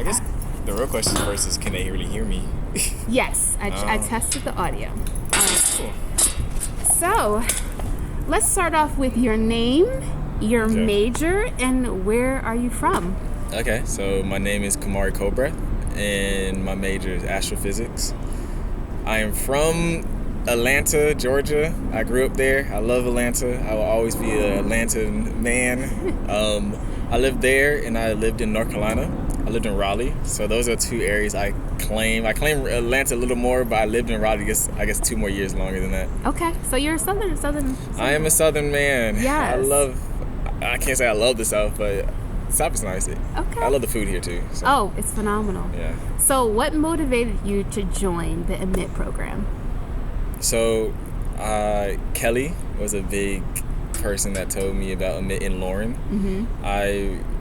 guess the real question first is, can they really hear me? Yes, I tested the audio. Cool. So, let's start off with your name, your major, and where are you from? Okay, so my name is Kamara Culbreath, and my major is astrophysics. I am from Atlanta, Georgia. I grew up there. I love Atlanta. I will always be an Atlanta man. I lived there, and I lived in North Carolina. I lived in Raleigh. So those are two areas I claim. I claim Atlanta a little more, but I lived in Raleigh, I guess 2 more years longer than that. Okay, so you're a southern. I am a Southern man. Yes. I can't say I love the South, but the South is nice. Okay. I love the food here, too. So. Oh, it's phenomenal. Yeah. So what motivated you to join the EMIT program? So, Kelly was a big person that told me about EMIT in Lauren. Mm-hmm.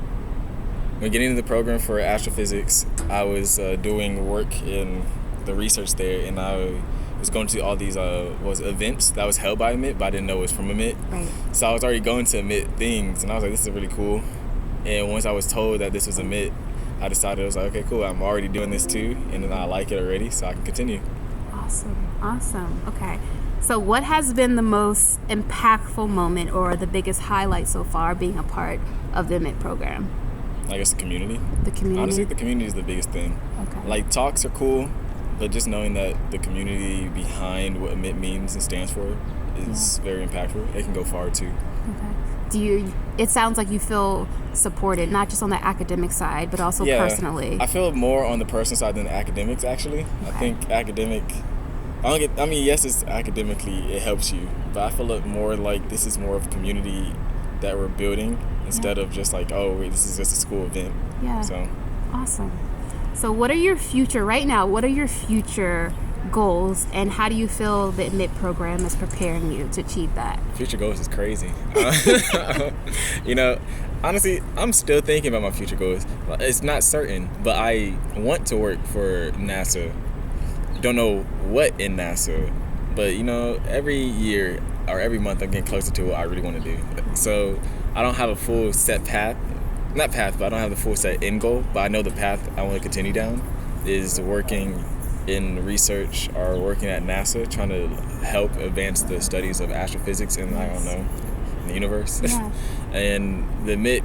When getting into the program for astrophysics, I was doing work in the research there, and I was going to all these events that was held by EMIT, but I didn't know it was from EMIT. Right. So I was already going to EMIT things, and I was like, this is really cool. And once I was told that this was EMIT, I decided, I was like, okay, cool, I'm already doing this too, and then I like it already, so I can continue. Awesome. Okay. So what has been the most impactful moment or the biggest highlight so far being a part of the EMIT program? I guess the community. The community? Honestly, the community is the biggest thing. Okay. Like, talks are cool, but just knowing that the community behind what EMIT means and stands for is very impactful. It can go far, too. Okay. It sounds like you feel supported, not just on the academic side, but also personally. I feel more on the personal side than the academics, actually. Okay. I think yes, it's academically, it helps you, but I feel more like this is more of a community that we're building instead of just like, oh, wait, this is just a school event. Yeah. So. Awesome. So what are your future goals, and how do you feel the EMIT program is preparing you to achieve that? Future goals is crazy. Honestly, I'm still thinking about my future goals. It's not certain, but I want to work for NASA. Don't know what in NASA, but every year or every month I'm getting closer to what I really want to do. So I don't have a full set path. Not path, but I don't have the full set end goal, but I know the path I want to continue down is working in research or working at NASA, trying to help advance the studies of astrophysics in the universe. Yeah. And the EMIT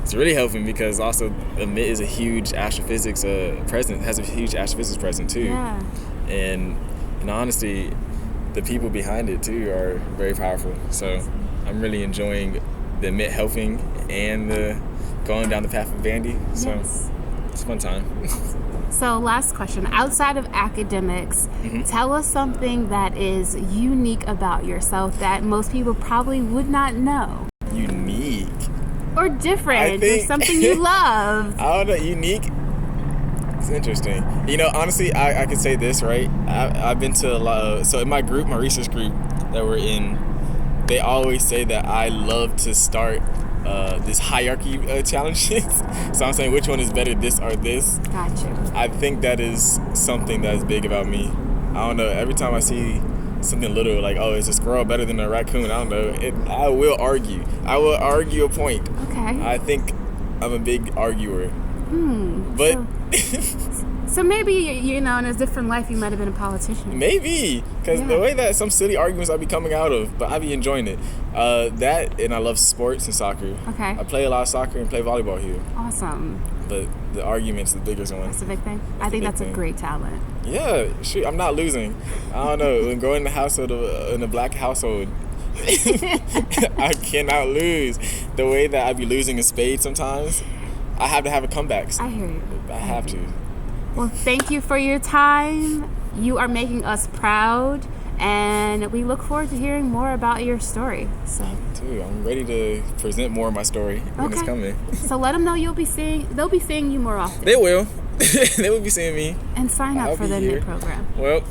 is really helping because also EMIT is a huge astrophysics has a huge astrophysics present too. Yeah. And honestly, the people behind it too are very powerful. So I'm really enjoying the EMIT helping and going down the path of Vandy. So it's a fun time. So last question, outside of academics, tell us something that is unique about yourself that most people probably would not know. Unique? Or different, or something you love. I don't know, unique? It's interesting. Honestly, I could say this, right? I've been to a lot of, so in my research group that we're in, they always say that I love to start this hierarchy challenges. So I'm saying which one is better, this or this. Gotcha. I think that is something that is big about me. I don't know, every time I see something little like, oh, is a squirrel better than a raccoon? I don't know. I will argue. I will argue a point. Okay. I think I'm a big arguer. But so maybe, in a different life, you might have been a politician. Maybe, because the way that some silly arguments I be coming out of, but I be enjoying it. That, and I love sports and soccer. Okay. I play a lot of soccer and play volleyball here. Awesome. But the argument's the biggest one. That's a big thing? I think that's a great talent. Yeah, shoot, I'm not losing. I don't know, when growing in the household, in a black household, I cannot lose. The way that I be losing in spades sometimes, I have to have a comeback. I hear you. I have to. Well, thank you for your time. You are making us proud, and we look forward to hearing more about your story. So, too, I'm ready to present more of my story when it's coming. So let them know they'll be seeing you more often. They will. They will be seeing me. And sign up for the EMIT program. Well,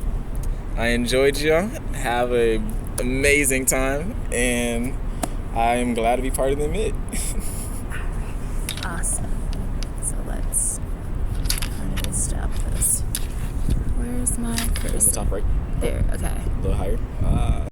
I enjoyed y'all. Have an amazing time, and I am glad to be part of the EMIT. Awesome. So let's stop this. Where's my cursor? On the top right. There, okay. A little higher.